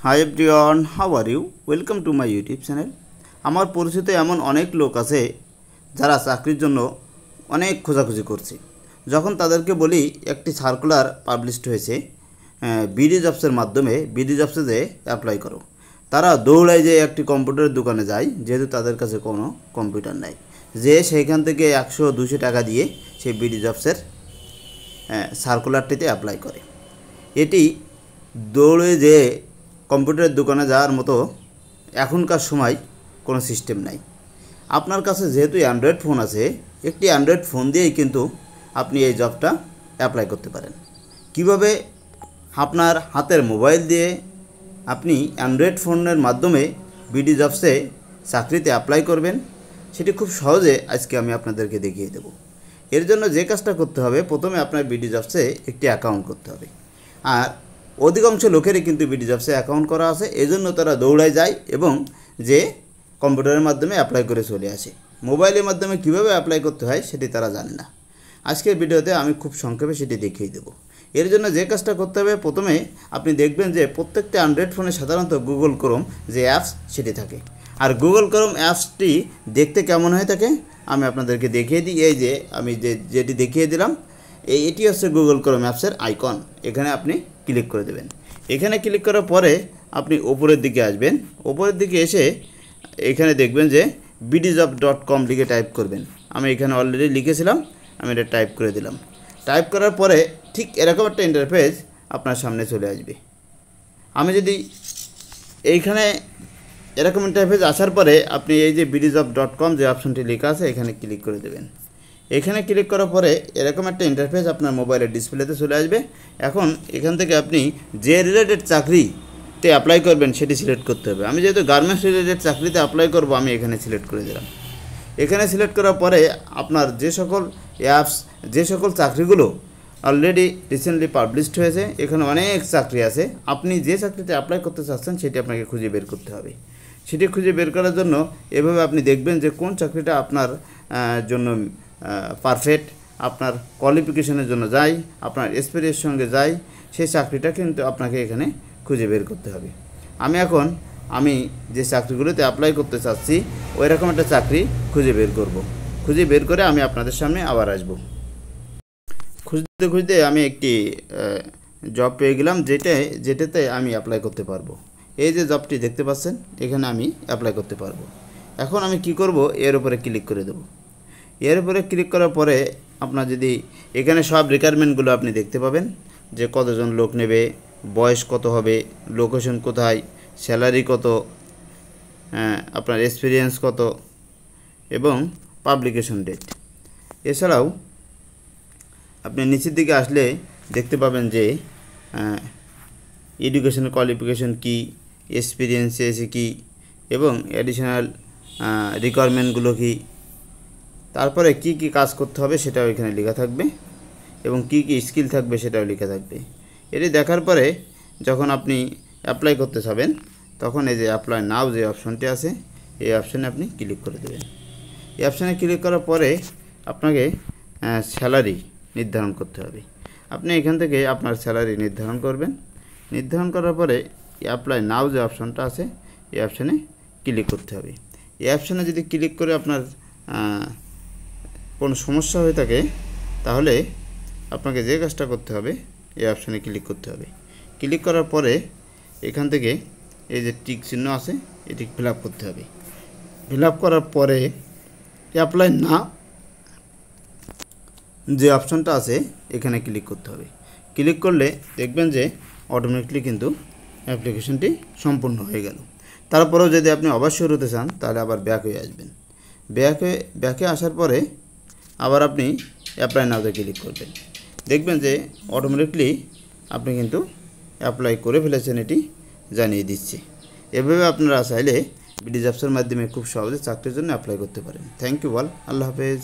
High everyone, how are you? Welcome to my YouTube channel. আমার পরিচিত এমন অনেক লোক আছে যারা চাকরির জন্য অনেক খোঁজাখুঁজি করছে। যখন তাদেরকে বলি একটি সার্কুলার পাবলিশড হয়েছে বিডি জবসের মাধ্যমে, বিডি জবসে যে অ্যাপ্লাই করো, তারা দৌড়ায় যে একটি কম্পিউটারের দোকানে যায়, যেহেতু তাদের কাছে কোনো কম্পিউটার নাই, যে সেইখান থেকে 100-200 টাকা দিয়ে সেই বিডি জবসের সার্কুলারটিতে অ্যাপ্লাই করে। এটি দৌড়ে যে কম্পিউটারের দোকানে যাওয়ার মতো এখনকার সময় কোনো সিস্টেম নাই। আপনার কাছে যেহেতু অ্যান্ড্রয়েড ফোন আছে, একটি অ্যান্ড্রয়েড ফোন দিয়েই কিন্তু আপনি এই জবটা অ্যাপ্লাই করতে পারেন। কিভাবে আপনার হাতের মোবাইল দিয়ে আপনি অ্যান্ড্রয়েড ফোনের মাধ্যমে বিডি জবসে চাকরিতে অ্যাপ্লাই করবেন, সেটি খুব সহজে আজকে আমি আপনাদেরকে দেখিয়ে দেব। এর জন্য যে কাজটা করতে হবে, প্রথমে আপনার বিডি জবসে একটি অ্যাকাউন্ট করতে হবে। আর অধিকাংশ লোকেরই কিন্তু বিডি জবসে অ্যাকাউন্ট করা আছে, এজন্য তারা দৌড়ায় যায় এবং যে কম্পিউটারের মাধ্যমে অ্যাপ্লাই করে চলে আসে। মোবাইলের মাধ্যমে কীভাবে অ্যাপ্লাই করতে হয় সেটি তারা জানে না। আজকের ভিডিওতে আমি খুব সংক্ষেপে সেটি দেখিয়ে দেব। এর জন্য যে কাজটা করতে হবে, প্রথমে আপনি দেখবেন যে প্রত্যেকটা অ্যান্ড্রয়েড ফোনে সাধারণত গুগল ক্রোম যে অ্যাপস সেটি থাকে। আর গুগল ক্রোম অ্যাপসটি দেখতে কেমন হয়ে থাকে আমি আপনাদেরকে দেখিয়ে দিই। এই যে আমি যেটি দেখিয়ে দিলাম, এটি হচ্ছে গুগল ক্রোম অ্যাপসের আইকন। এখানে আপনি ক্লিক করে দেবেন। এখানে ক্লিক করার পরে আপনি ওপরের দিকে আসবেন। ওপরের দিকে এসে এখানে দেখবেন যে bdjob.com লিখে টাইপ করবেন। আমি এখানে অলরেডি লিখেছিলাম, আমি এটা টাইপ করে দিলাম। টাইপ করার পরে ঠিক এরকম একটা ইন্টারফেস আপনার সামনে চলে আসবে। আমি যদি এইখানে এরকম ইন্টারফেস আসার পরে আপনি এই যে bdjob.com যে অপশনটি লেখা আছে এখানে ক্লিক করে দেবেন। এখানে ক্লিক করার পরে এরকম একটা ইন্টারফেস আপনার মোবাইলের ডিসপ্লেতে চলে আসবে। এখন এখান থেকে আপনি যে রিলেটেড চাকরিতে অ্যাপ্লাই করবেন সেটি সিলেক্ট করতে হবে। আমি যেহেতু গার্মেন্টস রিলেটেড চাকরিতে অ্যাপ্লাই করব, আমি এখানে সিলেক্ট করে দিলাম। এখানে সিলেক্ট করার পরে আপনার যে সকল অ্যাপস, যে সকল চাকরিগুলো অলরেডি রিসেন্টলি পাবলিশড হয়েছে, এখানে অনেক চাকরি আছে। আপনি যে চাকরিতে অ্যাপ্লাই করতে চাচ্ছেন সেটি আপনাকে খুঁজে বের করতে হবে। সেটি খুঁজে বের করার জন্য এভাবে আপনি দেখবেন যে কোন চাকরিটা আপনার জন্য পারফেক্ট, আপনার কোয়ালিফিকেশনের জন্য যাই, আপনার এক্সপিরিয়েন্সের সঙ্গে যাই, সেই চাকরিটা কিন্তু আপনাকে এখানে খুঁজে বের করতে হবে। আমি যে চাকরিগুলোতে অ্যাপ্লাই করতে চাচ্ছি ওই রকম একটা চাকরি খুঁজে বের করব। খুঁজে বের করে আমি আপনাদের সামনে আবার আসব। খুঁজতে খুঁজতে আমি একটি জব পেয়ে গেলাম, যেটাতে আমি অ্যাপ্লাই করতে পারবো। এই যে জবটি দেখতে পাচ্ছেন, এখানে আমি অ্যাপ্লাই করতে পারবো। এখন আমি কি করব, এর উপরে ক্লিক করে দেব। এর উপরে ক্লিক করার পরে আপনার যদি এখানে সব রিকোয়ারমেন্টগুলো আপনি দেখতে পাবেন, যে কতজন লোক নেবে, বয়স কত হবে, লোকেশন কোথায়, স্যালারি কত, আপনার এক্সপিরিয়েন্স কত এবং পাবলিকেশন ডেট। এছাড়াও আপনি নিচের দিকে আসলে দেখতে পাবেন যে এডুকেশনাল কোয়ালিফিকেশন কী, এক্সপিরিয়েন্স এসে কী এবং অ্যাডিশনাল রিকোয়ারমেন্টগুলো কী, তারপরে কি কি কাজ করতে হবে সেটাও এখানে লেখা থাকবে এবং কি কি স্কিল থাকবে সেটাও লেখা থাকবে। এটি দেখার পরে যখন আপনি অ্যাপ্লাই করতে যাবেন, তখন এই যে অ্যাপ্লাই নাও যে অপশনটি আছে, এই অপশানে আপনি ক্লিক করে দেবেন। এই অপশানে ক্লিক করার পরে আপনাকে স্যালারি নির্ধারণ করতে হবে। আপনি এখান থেকে আপনার স্যালারি নির্ধারণ করবেন। নির্ধারণ করার পরে অ্যাপ্লাই নাও যে অপশনটা আছে এই অপশানে ক্লিক করতে হবে। এই অপশানে যদি ক্লিক করে আপনার কোনো সমস্যা হয়ে থাকে, তাহলে আপনাকে যে কাজটা করতে হবে, এই অপশানে ক্লিক করতে হবে। ক্লিক করার পরে এখান থেকে এই যে টিক চিহ্ন আছে এটি ফিল আপ করতে হবে। ফিল আপ করার পরে অ্যাপ্লাই না যে অপশানটা আছে এখানে ক্লিক করতে হবে। ক্লিক করলে দেখবেন যে অটোমেটিকলি কিন্তু অ্যাপ্লিকেশনটি সম্পূর্ণ হয়ে গেল। তারপরেও যদি আপনি অবশ্যই হতে চান, তাহলে আবার ব্যাক হয়ে আসবেন। ব্যাকে আসার পরে আবার আপনি অ্যাপ্লাই নাওতে ক্লিক করবেন। দেখবেন যে অটোমেটিকলি আপনি কিন্তু অ্যাপ্লাই করে ফেলেছেন, এটি জানিয়ে দিচ্ছে। এভাবে আপনারা চাইলে বিডি জবসের মাধ্যমে খুব সহজে চাকরির জন্য অ্যাপ্লাই করতে পারেন। Thank you all. আল্লাহ হাফেজ।